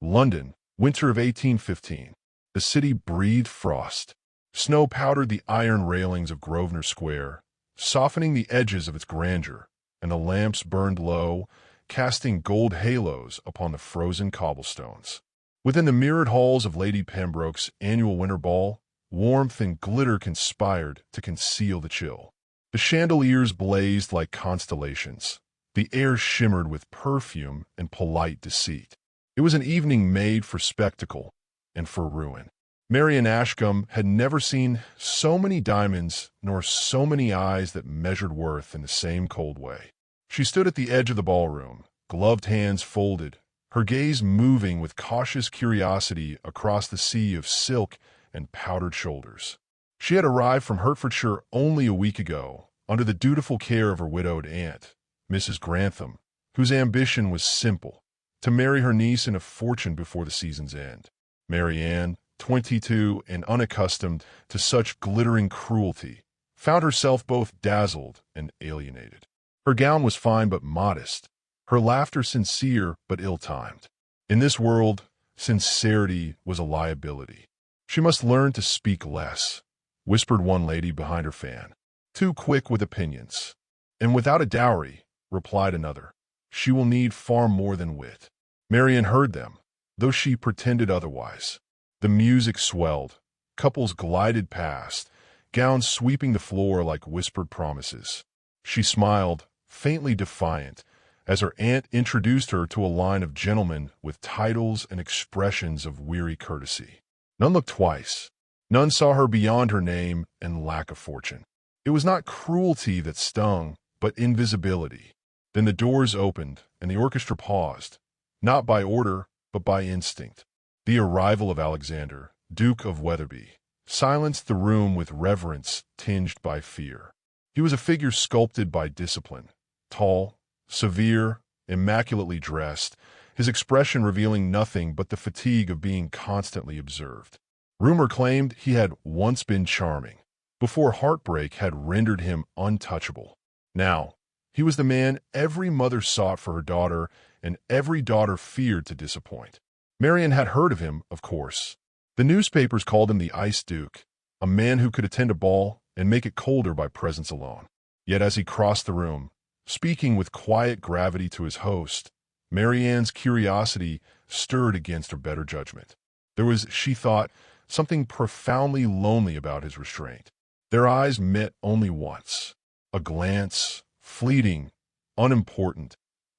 London, winter of 1815. The city breathed frost. Snow powdered the iron railings of Grosvenor Square, softening the edges of its grandeur, and the lamps burned low, casting gold halos upon the frozen cobblestones. Within the mirrored halls of Lady Pembroke's annual winter ball, warmth and glitter conspired to conceal the chill. The chandeliers blazed like constellations. The air shimmered with perfume and polite deceit. It was an evening made for spectacle and for ruin. Marianne Ashcombe had never seen so many diamonds nor so many eyes that measured worth in the same cold way. She stood at the edge of the ballroom, gloved hands folded, her gaze moving with cautious curiosity across the sea of silk and powdered shoulders. She had arrived from Hertfordshire only a week ago, under the dutiful care of her widowed aunt, Mrs. Grantham, whose ambition was simple, to marry her niece in a fortune before the season's end. Marianne, 22 and unaccustomed to such glittering cruelty, found herself both dazzled and alienated. Her gown was fine but modest, her laughter sincere but ill-timed. In this world, sincerity was a liability. She must learn to speak less, whispered one lady behind her fan. Too quick with opinions. And without a dowry, replied another. She will need far more than wit. Marianne heard them, though she pretended otherwise. The music swelled. Couples glided past, gowns sweeping the floor like whispered promises. She smiled, faintly defiant, as her aunt introduced her to a line of gentlemen with titles and expressions of weary courtesy. None looked twice. None saw her beyond her name and lack of fortune. It was not cruelty that stung, but invisibility. Then the doors opened, and the orchestra paused, not by order, but by instinct. The arrival of Alexander, Duke of Wetherby, silenced the room with reverence tinged by fear. He was a figure sculpted by discipline, tall, severe, immaculately dressed, his expression revealing nothing but the fatigue of being constantly observed. Rumor claimed he had once been charming, before heartbreak had rendered him untouchable. Now, he was the man every mother sought for her daughter and every daughter feared to disappoint. Marianne had heard of him, of course. The newspapers called him the Ice Duke, a man who could attend a ball and make it colder by presence alone. Yet as he crossed the room, speaking with quiet gravity to his host, Marianne's curiosity stirred against her better judgment. There was, she thought, something profoundly lonely about his restraint. Their eyes met only once, a glance, fleeting, unimportant,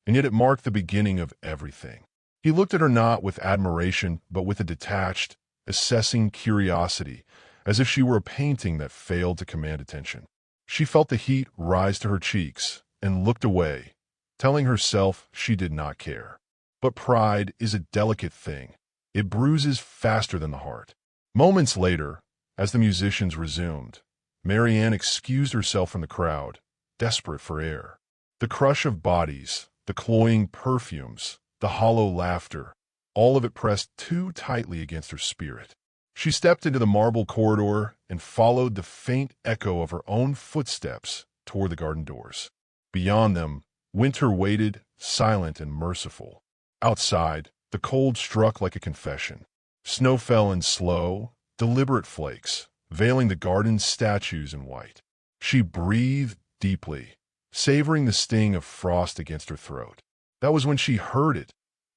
and yet it marked the beginning of everything. He looked at her not with admiration, but with a detached, assessing curiosity, as if she were a painting that failed to command attention. She felt the heat rise to her cheeks and looked away, telling herself she did not care. But pride is a delicate thing. It bruises faster than the heart. Moments later, as the musicians resumed, Marianne excused herself from the crowd, desperate for air. The crush of bodies, the cloying perfumes, the hollow laughter, all of it pressed too tightly against her spirit. She stepped into the marble corridor and followed the faint echo of her own footsteps toward the garden doors. Beyond them, winter waited, silent and merciful. Outside, the cold struck like a confession. Snow fell in slow, deliberate flakes, veiling the garden's statues in white. She breathed deeply, savoring the sting of frost against her throat. That was when she heard it,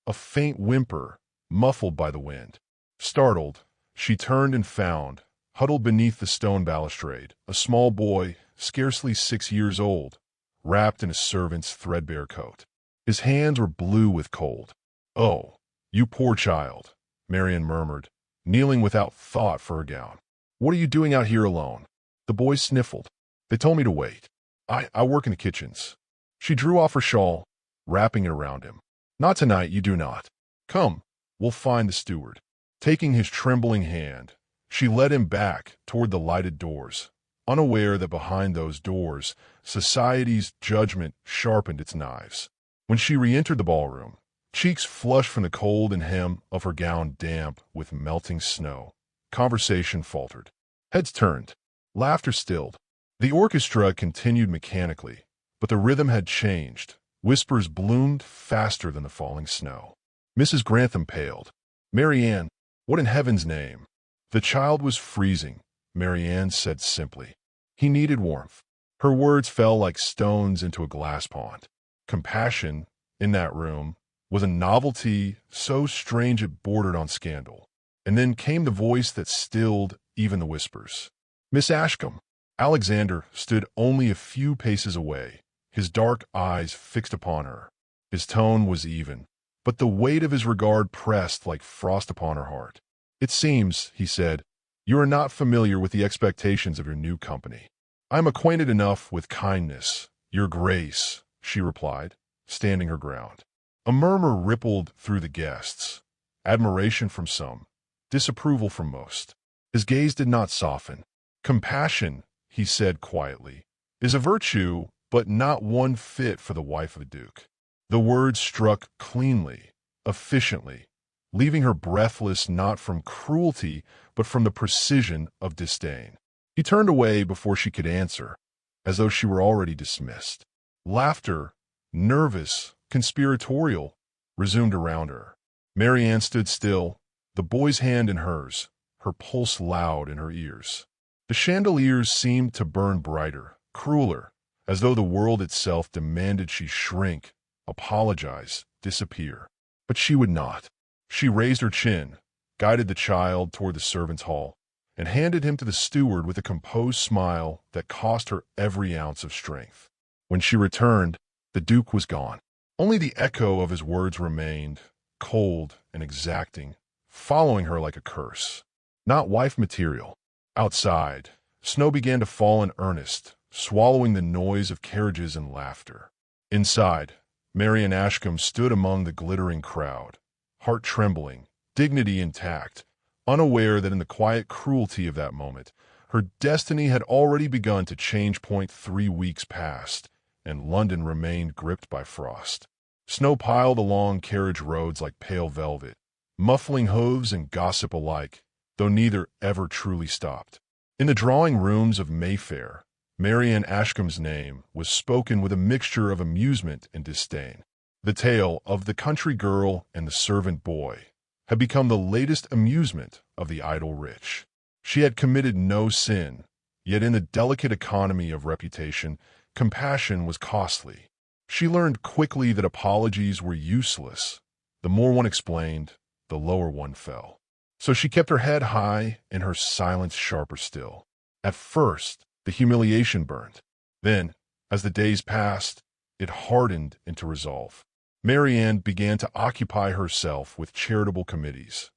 a faint whimper, muffled by the wind. Startled, she turned and found, huddled beneath the stone balustrade, a small boy, scarcely 6 years old, wrapped in a servant's threadbare coat. His hands were blue with cold. "Oh, you poor child," Marianne murmured, kneeling without thought for her gown. "What are you doing out here alone?" The boy sniffled. "They told me to wait. I work in the kitchens." She drew off her shawl, wrapping it around him. "Not tonight, you do not. Come, we'll find the steward." Taking his trembling hand, she led him back toward the lighted doors, unaware that behind those doors, society's judgment sharpened its knives. When she re-entered the ballroom, cheeks flushed from the cold and hem of her gown damp with melting snow, conversation faltered. Heads turned, laughter stilled. The orchestra continued mechanically, but the rhythm had changed. Whispers bloomed faster than the falling snow. Mrs. Grantham paled. "Marianne, what in heaven's name?" "The child was freezing," Marianne said simply. "He needed warmth." Her words fell like stones into a glass pond. Compassion, in that room, was a novelty so strange it bordered on scandal. And then came the voice that stilled even the whispers. "Miss Ashcombe." Alexander stood only a few paces away, his dark eyes fixed upon her. His tone was even, but the weight of his regard pressed like frost upon her heart. "It seems," he said, "you are not familiar with the expectations of your new company." "I am acquainted enough with kindness, your grace," she replied, standing her ground. A murmur rippled through the guests, admiration from some, disapproval from most. His gaze did not soften. "Compassion," he said quietly, "is a virtue, but not one fit for the wife of a duke." The words struck cleanly, efficiently, leaving her breathless not from cruelty, but from the precision of disdain. He turned away before she could answer, as though she were already dismissed. Laughter, nervous, conspiratorial, resumed around her. Marianne stood still, the boy's hand in hers, her pulse loud in her ears. The chandeliers seemed to burn brighter, crueler, as though the world itself demanded she shrink, apologize, disappear. But she would not. She raised her chin, guided the child toward the servants' hall, and handed him to the steward with a composed smile that cost her every ounce of strength. When she returned, the Duke was gone. Only the echo of his words remained, cold and exacting, following her like a curse. Not wife material. Outside, snow began to fall in earnest, swallowing the noise of carriages and laughter. Inside, Marianne Ashcombe stood among the glittering crowd, heart trembling, dignity intact, unaware that in the quiet cruelty of that moment, her destiny had already begun to change point 3 weeks past, and London remained gripped by frost. Snow piled along carriage roads like pale velvet, muffling hooves and gossip alike, though neither ever truly stopped. In the drawing rooms of Mayfair, Marianne Ashcombe's name was spoken with a mixture of amusement and disdain. The tale of the country girl and the servant boy had become the latest amusement of the idle rich. She had committed no sin, yet in the delicate economy of reputation, compassion was costly. She learned quickly that apologies were useless. The more one explained, the lower one fell. So she kept her head high and her silence sharper still. At first, the humiliation burned. Then, as the days passed, it hardened into resolve. Marianne began to occupy herself with charitable committees,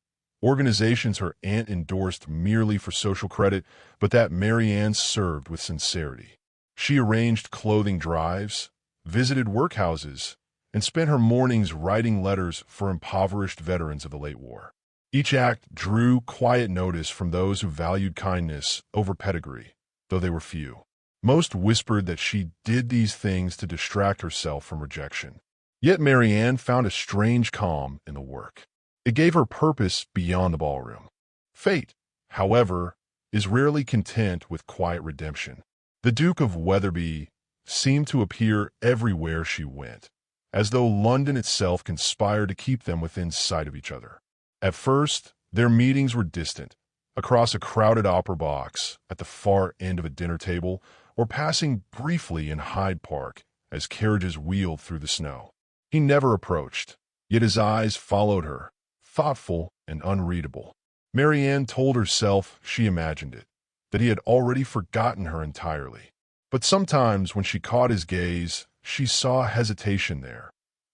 organizations her aunt endorsed merely for social credit, but that Marianne served with sincerity. She arranged clothing drives, visited workhouses, and spent her mornings writing letters for impoverished veterans of the late war. Each act drew quiet notice from those who valued kindness over pedigree, though they were few. Most whispered that she did these things to distract herself from rejection. Yet Marianne found a strange calm in the work. It gave her purpose beyond the ballroom. Fate, however, is rarely content with quiet redemption. The Duke of Wetherby seemed to appear everywhere she went, as though London itself conspired to keep them within sight of each other. At first, their meetings were distant, across a crowded opera box, at the far end of a dinner table, or passing briefly in Hyde Park as carriages wheeled through the snow. He never approached, yet his eyes followed her, thoughtful and unreadable. Marianne told herself she imagined it, that he had already forgotten her entirely. But sometimes when she caught his gaze, she saw hesitation there,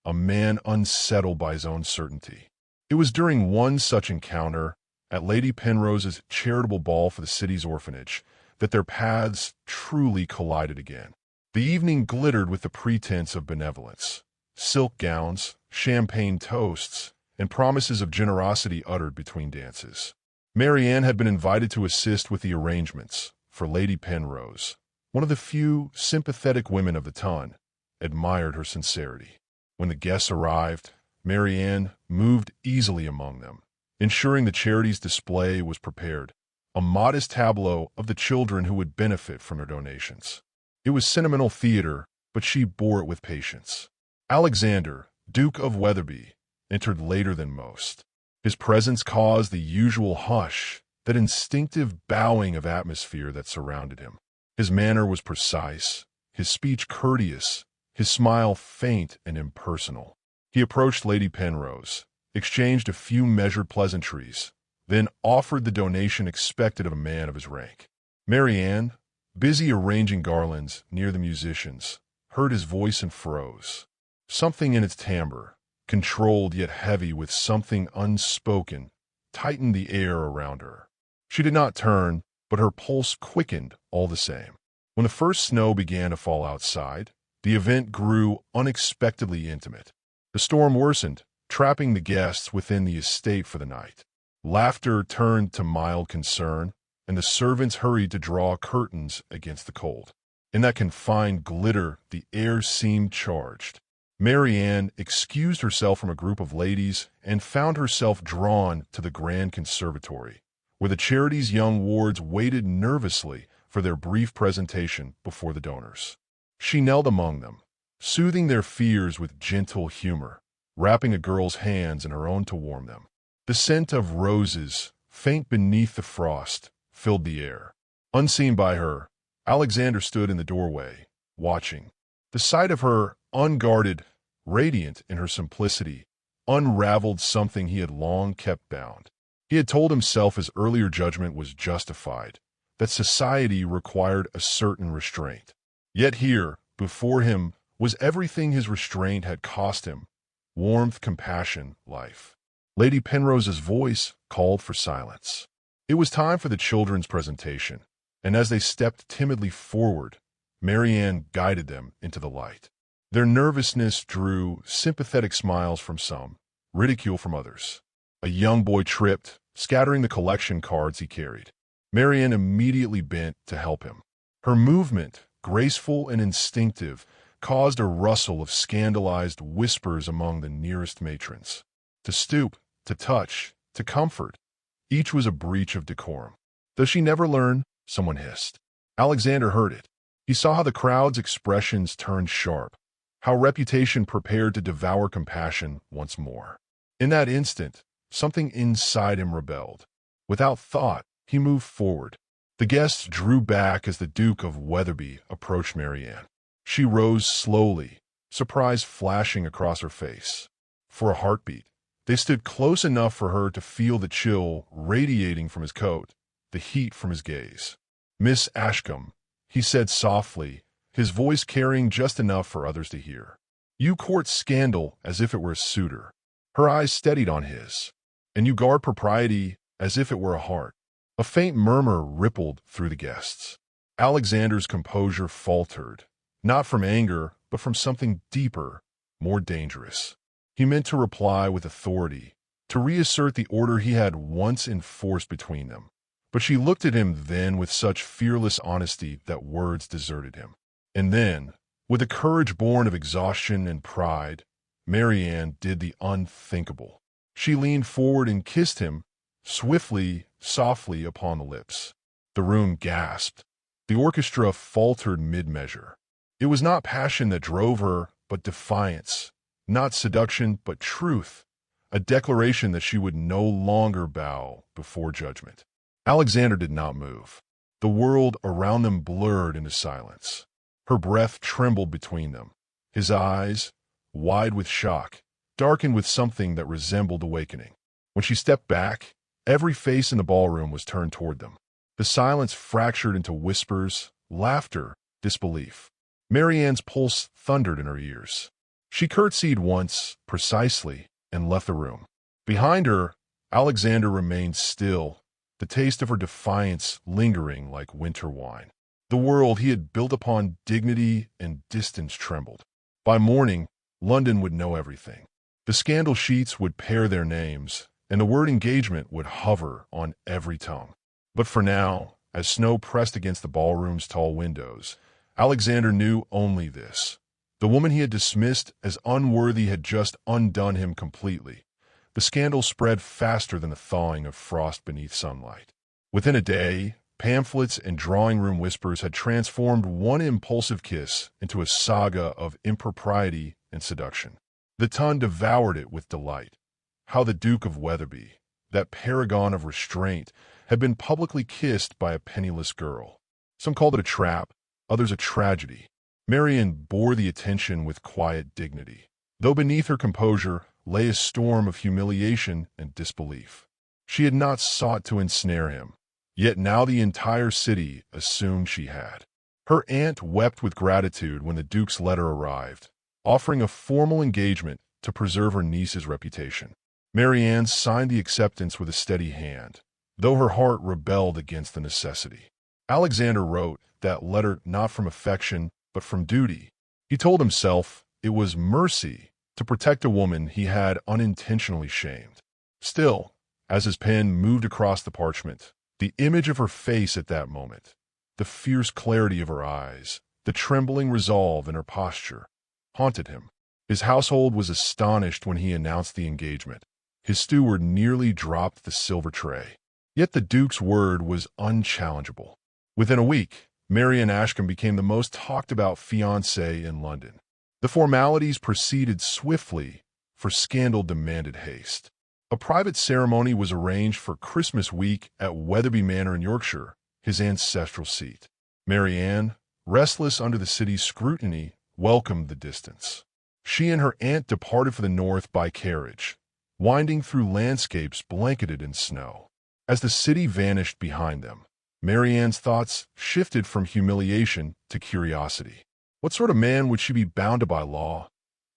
a man unsettled by his own certainty. It was during one such encounter, at Lady Penrose's charitable ball for the city's orphanage, that their paths truly collided again. The evening glittered with the pretense of benevolence. Silk gowns, champagne toasts, and promises of generosity uttered between dances. Marianne had been invited to assist with the arrangements, for Lady Penrose, one of the few sympathetic women of the ton, admired her sincerity. When the guests arrived, Marianne moved easily among them, ensuring the charity's display was prepared, a modest tableau of the children who would benefit from their donations. It was sentimental theater, but she bore it with patience. Alexander, Duke of Wetherby, entered later than most. His presence caused the usual hush, that instinctive bowing of atmosphere that surrounded him. His manner was precise, his speech courteous, his smile faint and impersonal. He approached Lady Penrose, exchanged a few measured pleasantries, then offered the donation expected of a man of his rank. Marianne, busy arranging garlands near the musicians, heard his voice and froze. Something in its timbre, controlled yet heavy with something unspoken, tightened the air around her. She did not turn, but her pulse quickened all the same. When the first snow began to fall outside, the event grew unexpectedly intimate. The storm worsened, trapping the guests within the estate for the night. Laughter turned to mild concern, and the servants hurried to draw curtains against the cold. In that confined glitter, the air seemed charged. Marianne excused herself from a group of ladies and found herself drawn to the grand conservatory, where the charity's young wards waited nervously for their brief presentation before the donors. She knelt among them, soothing their fears with gentle humor, wrapping a girl's hands in her own to warm them. The scent of roses, faint beneath the frost, filled the air. Unseen by her, Alexander stood in the doorway, watching. The sight of her, unguarded, radiant in her simplicity, unraveled something he had long kept bound. He had told himself his earlier judgment was justified, that society required a certain restraint. Yet here, before him, was everything his restraint had cost him: warmth, compassion, life. Lady Penrose's voice called for silence. It was time for the children's presentation, and as they stepped timidly forward, Marianne guided them into the light. Their nervousness drew sympathetic smiles from some, ridicule from others. A young boy tripped, scattering the collection cards he carried. Marianne immediately bent to help him. Her movement, graceful and instinctive, caused a rustle of scandalized whispers among the nearest matrons. To stoop, to touch, to comfort, each was a breach of decorum. Does she never learn? Someone hissed. Alexander heard it. He saw how the crowd's expressions turned sharp, how reputation prepared to devour compassion once more. In that instant, something inside him rebelled. Without thought, he moved forward. The guests drew back as the Duke of Wetherby approached Marianne. She rose slowly, surprise flashing across her face. For a heartbeat, they stood close enough for her to feel the chill radiating from his coat, the heat from his gaze. "Miss Ashcombe," he said softly, his voice carrying just enough for others to hear. "You court scandal as if it were a suitor." Her eyes steadied on his. "And you guard propriety as if it were a heart." A faint murmur rippled through the guests. Alexander's composure faltered, not from anger, but from something deeper, more dangerous. He meant to reply with authority, to reassert the order he had once enforced between them. But she looked at him then with such fearless honesty that words deserted him. And then, with a courage born of exhaustion and pride, Marianne did the unthinkable. She leaned forward and kissed him, swiftly, softly upon the lips. The room gasped. The orchestra faltered mid-measure. It was not passion that drove her, but defiance. Not seduction, but truth. A declaration that she would no longer bow before judgment. Alexander did not move. The world around them blurred into silence. Her breath trembled between them. His eyes, wide with shock, darkened with something that resembled awakening. When she stepped back, every face in the ballroom was turned toward them. The silence fractured into whispers, laughter, disbelief. Marianne's pulse thundered in her ears. She curtsied once, precisely, and left the room. Behind her, Alexander remained still, the taste of her defiance lingering like winter wine. The world he had built upon dignity and distance trembled. By morning, London would know everything. The scandal sheets would pair their names, and the word engagement would hover on every tongue. But for now, as snow pressed against the ballroom's tall windows, Alexander knew only this. The woman he had dismissed as unworthy had just undone him completely. The scandal spread faster than the thawing of frost beneath sunlight. Within a day, pamphlets and drawing-room whispers had transformed one impulsive kiss into a saga of impropriety and seduction. The tongue devoured it with delight, how the Duke of Wetherby, that paragon of restraint, had been publicly kissed by a penniless girl. Some called it a trap, others a tragedy. Marianne bore the attention with quiet dignity, though beneath her composure lay a storm of humiliation and disbelief. She had not sought to ensnare him, yet now the entire city assumed she had. Her aunt wept with gratitude when the Duke's letter arrived, offering a formal engagement to preserve her niece's reputation. Marianne signed the acceptance with a steady hand, though her heart rebelled against the necessity. Alexander wrote that letter not from affection, but from duty. He told himself it was mercy to protect a woman he had unintentionally shamed. Still, as his pen moved across the parchment, the image of her face at that moment, the fierce clarity of her eyes, the trembling resolve in her posture, haunted him. His household was astonished when he announced the engagement. His steward nearly dropped the silver tray. Yet the Duke's word was unchallengeable. Within a week, Marianne Ashcombe became the most talked-about fiancée in London. The formalities proceeded swiftly, for scandal demanded haste. A private ceremony was arranged for Christmas week at Wetherby Manor in Yorkshire, his ancestral seat. Marianne, restless under the city's scrutiny, welcomed the distance. She and her aunt departed for the north by carriage, winding through landscapes blanketed in snow. As the city vanished behind them, Marianne's thoughts shifted from humiliation to curiosity. What sort of man would she be bound to by law,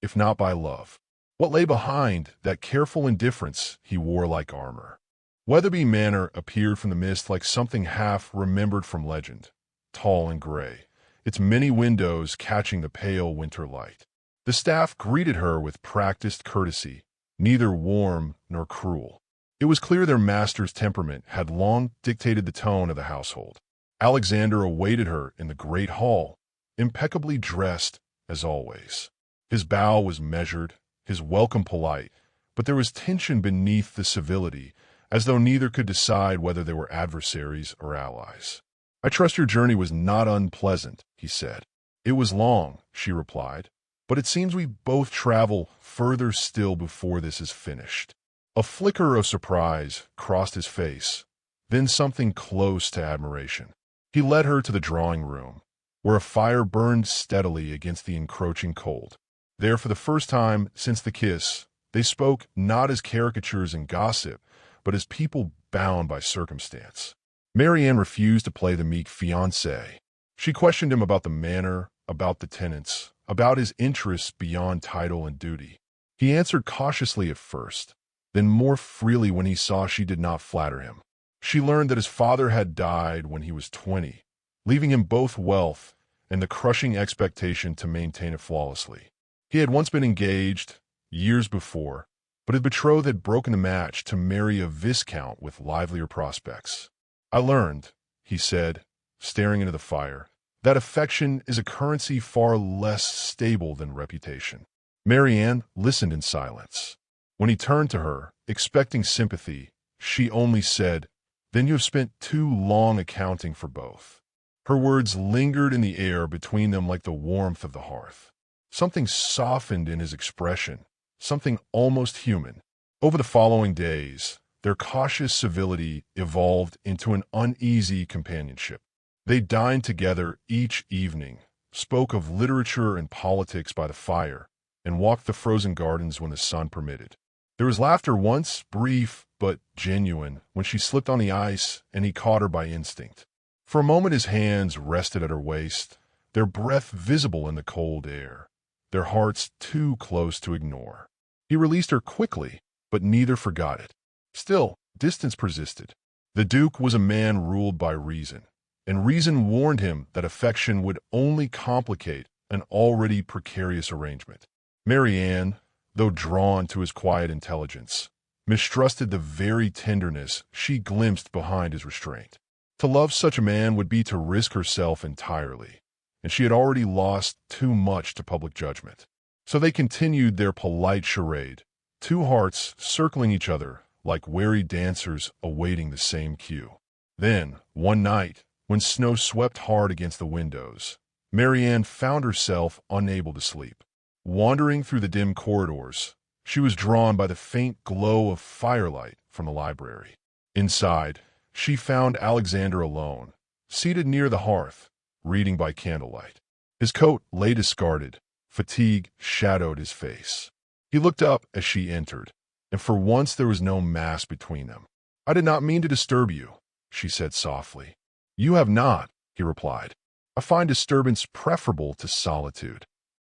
if not by love? What lay behind that careful indifference he wore like armor? Wetherby Manor appeared from the mist like something half-remembered from legend, tall and gray, its many windows catching the pale winter light. The staff greeted her with practiced courtesy, neither warm nor cruel. It was clear their master's temperament had long dictated the tone of the household. Alexander awaited her in the great hall, impeccably dressed as always. His bow was measured, his welcome polite, but there was tension beneath the civility, as though neither could decide whether they were adversaries or allies. "I trust your journey was not unpleasant," he said. "It was long," she replied, "but it seems we both travel further still before this is finished." A flicker of surprise crossed his face, then something close to admiration. He led her to the drawing room, where a fire burned steadily against the encroaching cold. There, for the first time since the kiss, they spoke not as caricatures and gossip, but as people bound by circumstance. Marianne refused to play the meek fiancée. She questioned him about the manor, about the tenants, about his interests beyond title and duty. He answered cautiously at first, then more freely when he saw she did not flatter him. She learned that his father had died when he was 20, leaving him both wealth and the crushing expectation to maintain it flawlessly. He had once been engaged, years before, but his betrothed had broken the match to marry a viscount with livelier prospects. "I learned," he said, staring into the fire, "that affection is a currency far less stable than reputation." Marianne listened in silence. When he turned to her, expecting sympathy, she only said, "Then you have spent too long accounting for both." Her words lingered in the air between them like the warmth of the hearth. Something softened in his expression, something almost human. Over the following days, their cautious civility evolved into an uneasy companionship. They dined together each evening, spoke of literature and politics by the fire, and walked the frozen gardens when the sun permitted. There was laughter once, brief but genuine, when she slipped on the ice and he caught her by instinct. For a moment his hands rested at her waist, their breath visible in the cold air, their hearts too close to ignore. He released her quickly, but neither forgot it. Still, distance persisted. The Duke was a man ruled by reason, and reason warned him that affection would only complicate an already precarious arrangement. Marianne, though drawn to his quiet intelligence, mistrusted the very tenderness she glimpsed behind his restraint. To love such a man would be to risk herself entirely, and she had already lost too much to public judgment. So they continued their polite charade, two hearts circling each other like wary dancers awaiting the same cue. Then, one night, when snow swept hard against the windows, Marianne found herself unable to sleep. Wandering through the dim corridors, She was drawn by the faint glow of firelight from the library. Inside, she found Alexander alone, seated near the hearth, reading by candlelight. His coat lay discarded, fatigue shadowed his face. He looked up as she entered, and for once there was no mask between them. "I did not mean to disturb you," she said softly. "You have not," he replied. "I find disturbance preferable to solitude."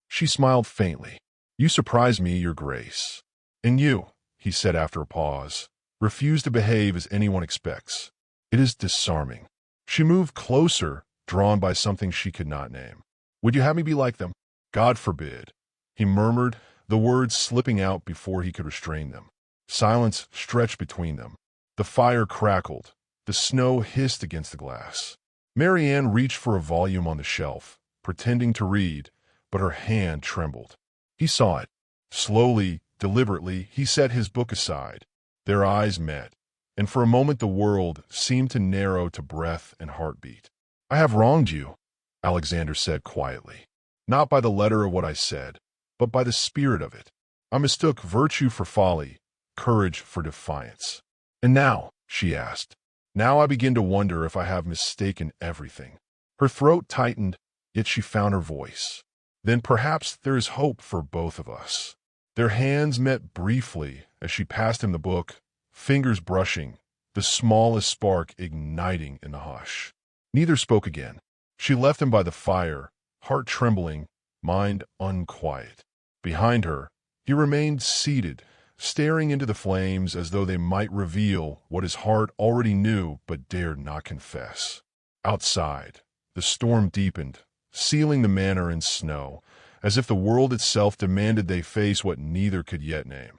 She smiled faintly. "You surprise me, Your Grace." "And you," he said after a pause, "refuse to behave as anyone expects. It is disarming." She moved closer, drawn by something she could not name. "Would you have me be like them?" "God forbid," he murmured, the words slipping out before he could restrain them. Silence stretched between them. The fire crackled. The snow hissed against the glass. Marianne reached for a volume on the shelf, pretending to read, but her hand trembled. He saw it. Slowly, deliberately, he set his book aside. Their eyes met, and for a moment the world seemed to narrow to breath and heartbeat. "I have wronged you," Alexander said quietly. "Not by the letter of what I said, but by the spirit of it. I mistook virtue for folly, courage for defiance. And now," she asked, "now I begin to wonder if I have mistaken everything." Her throat tightened, yet she found her voice. "Then perhaps there is hope for both of us." Their hands met briefly as she passed him the book, fingers brushing, the smallest spark igniting in the hush. Neither spoke again. She left him by the fire, heart trembling, mind unquiet. Behind her, he remained seated, staring into the flames as though they might reveal what his heart already knew but dared not confess. Outside, the storm deepened, sealing the manor in snow, as if the world itself demanded they face what neither could yet name.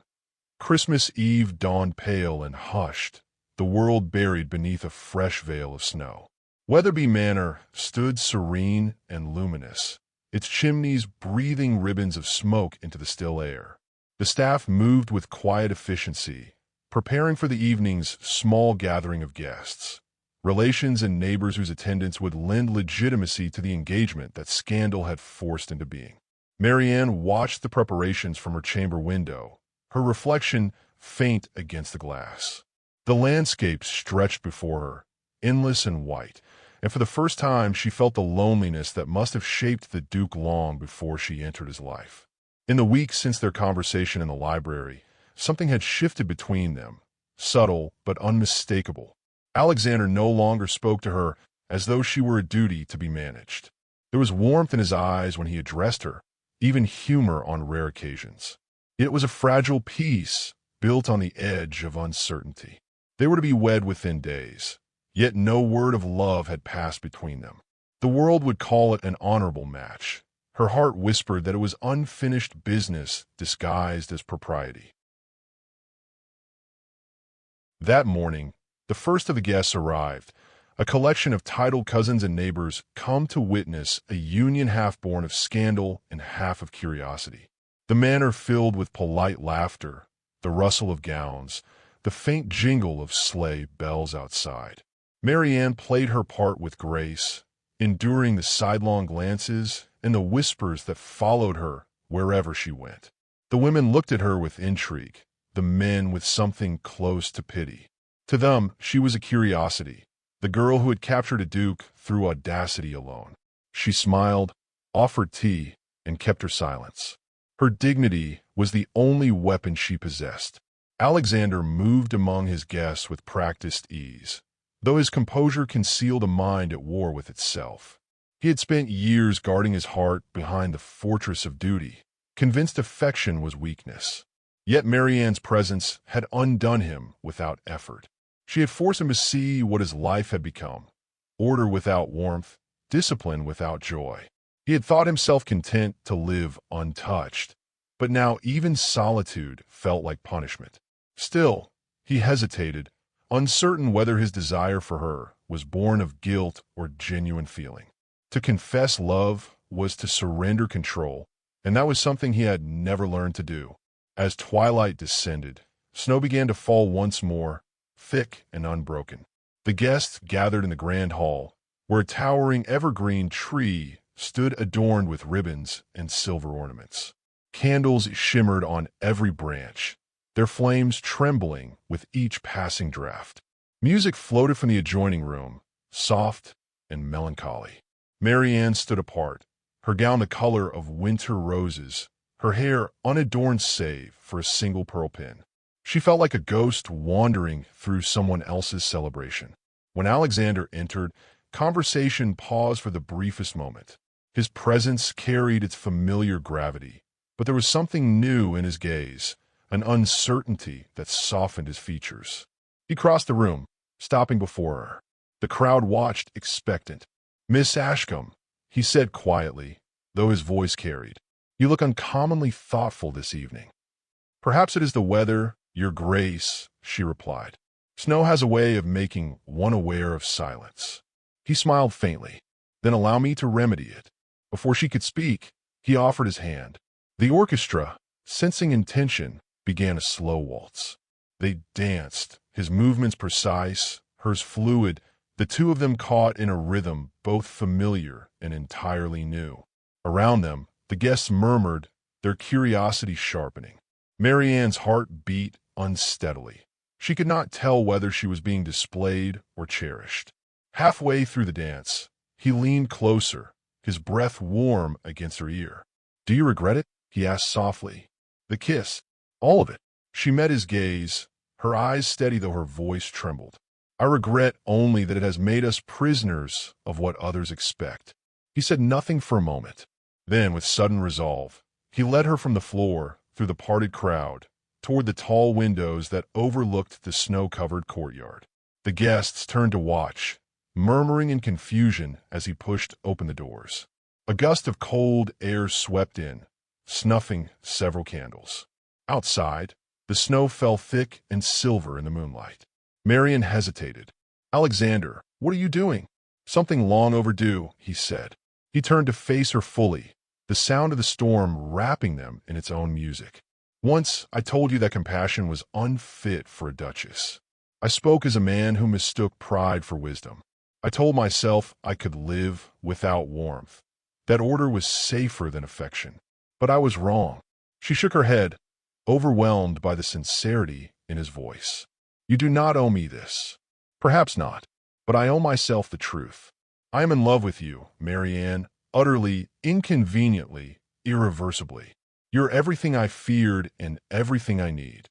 Christmas Eve dawned pale and hushed, the world buried beneath a fresh veil of snow. Wetherby Manor stood serene and luminous, its chimneys breathing ribbons of smoke into the still air. The staff moved with quiet efficiency, preparing for the evening's small gathering of guests, relations and neighbors whose attendance would lend legitimacy to the engagement that scandal had forced into being. Marianne watched the preparations from her chamber window, her reflection faint against the glass. The landscape stretched before her, endless and white, and for the first time she felt the loneliness that must have shaped the Duke long before she entered his life. In the weeks since their conversation in the library, something had shifted between them, subtle but unmistakable. Alexander no longer spoke to her as though she were a duty to be managed. There was warmth in his eyes when he addressed her, even humor on rare occasions. It was a fragile peace, built on the edge of uncertainty. They were to be wed within days, yet no word of love had passed between them. The world would call it an honorable match. Her heart whispered that it was unfinished business disguised as propriety. That morning, the first of the guests arrived, a collection of titled cousins and neighbors come to witness a union half born of scandal and half of curiosity. The manor filled with polite laughter, the rustle of gowns, the faint jingle of sleigh bells outside. Marianne played her part with grace, enduring the sidelong glances and the whispers that followed her wherever she went. The women looked at her with intrigue, the men with something close to pity. To them, she was a curiosity, the girl who had captured a duke through audacity alone. She smiled, offered tea, and kept her silence. Her dignity was the only weapon she possessed. Alexander moved among his guests with practiced ease, though his composure concealed a mind at war with itself. He had spent years guarding his heart behind the fortress of duty, convinced affection was weakness. Yet Marianne's presence had undone him without effort. She had forced him to see what his life had become: order without warmth, discipline without joy. He had thought himself content to live untouched, but now even solitude felt like punishment. Still, he hesitated, uncertain whether his desire for her was born of guilt or genuine feeling. To confess love was to surrender control, and that was something he had never learned to do. As twilight descended, snow began to fall once more, thick and unbroken. The guests gathered in the grand hall, where a towering evergreen tree stood adorned with ribbons and silver ornaments. Candles shimmered on every branch, their flames trembling with each passing draft. Music floated from the adjoining room, soft and melancholy. Marianne stood apart, her gown the color of winter roses, her hair unadorned save for a single pearl pin. She felt like a ghost wandering through someone else's celebration. When Alexander entered, conversation paused for the briefest moment. His presence carried its familiar gravity, but there was something new in his gaze, an uncertainty that softened his features. He crossed the room, stopping before her. The crowd watched expectant. "Miss Ashcombe," he said quietly, though his voice carried, "you look uncommonly thoughtful this evening." "Perhaps it is the weather, your grace," she replied. "Snow has a way of making one aware of silence." He smiled faintly. "Then allow me to remedy it." Before she could speak, he offered his hand. The orchestra, sensing intention, began a slow waltz. They danced, his movements precise, hers fluid, the two of them caught in a rhythm both familiar and entirely new. Around them, the guests murmured, their curiosity sharpening. Marianne's heart beat unsteadily. She could not tell whether she was being displayed or cherished. Halfway through the dance, he leaned closer, his breath warm against her ear. "Do you regret it?" he asked softly. "The kiss, all of it." She met his gaze, her eyes steady though her voice trembled. "I regret only that it has made us prisoners of what others expect." He said nothing for a moment. Then, with sudden resolve, he led her from the floor, through the parted crowd, toward the tall windows that overlooked the snow-covered courtyard. The guests turned to watch, murmuring in confusion as he pushed open the doors. A gust of cold air swept in, snuffing several candles. Outside, the snow fell thick and silver in the moonlight. Marianne hesitated. "Alexander, what are you doing?" "Something long overdue," he said. He turned to face her fully, the sound of the storm wrapping them in its own music. "Once I told you that compassion was unfit for a duchess. I spoke as a man who mistook pride for wisdom. I told myself I could live without warmth. That order was safer than affection. But I was wrong." She shook her head, overwhelmed by the sincerity in his voice. "You do not owe me this." "Perhaps not, but I owe myself the truth. I am in love with you, Marianne, utterly, inconveniently, irreversibly. You're everything I feared and everything I need."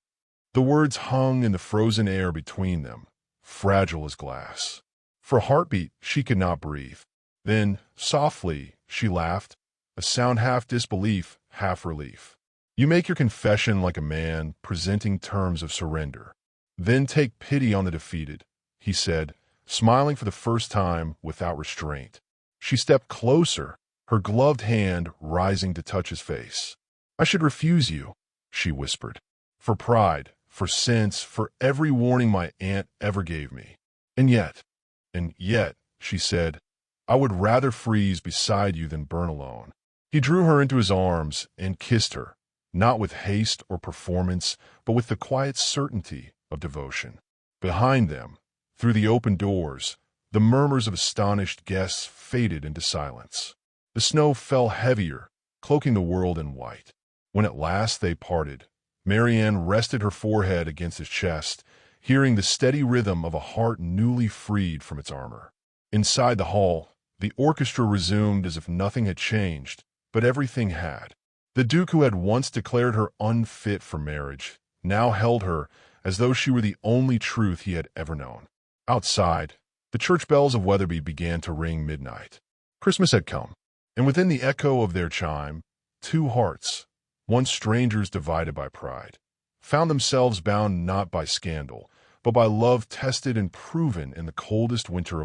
The words hung in the frozen air between them, fragile as glass. For a heartbeat, she could not breathe. Then, softly, she laughed, a sound half disbelief, half relief. "You make your confession like a man presenting terms of surrender. Then take pity on the defeated," he said, smiling for the first time without restraint. She stepped closer, her gloved hand rising to touch his face. "I should refuse you," she whispered. "For pride, for sense, for every warning my aunt ever gave me. And yet, she said, "I would rather freeze beside you than burn alone." He drew her into his arms and kissed her, not with haste or performance, but with the quiet certainty of devotion. Behind them, through the open doors, the murmurs of astonished guests faded into silence. The snow fell heavier, cloaking the world in white. When at last they parted, Marianne rested her forehead against his chest, hearing the steady rhythm of a heart newly freed from its armor. Inside the hall, the orchestra resumed as if nothing had changed, but everything had. The Duke, who had once declared her unfit for marriage, now held her as though she were the only truth he had ever known. Outside, the church bells of Wetherby began to ring midnight. Christmas had come, and within the echo of their chime, two hearts, once strangers divided by pride, found themselves bound not by scandal, but by love tested and proven in the coldest winter of all.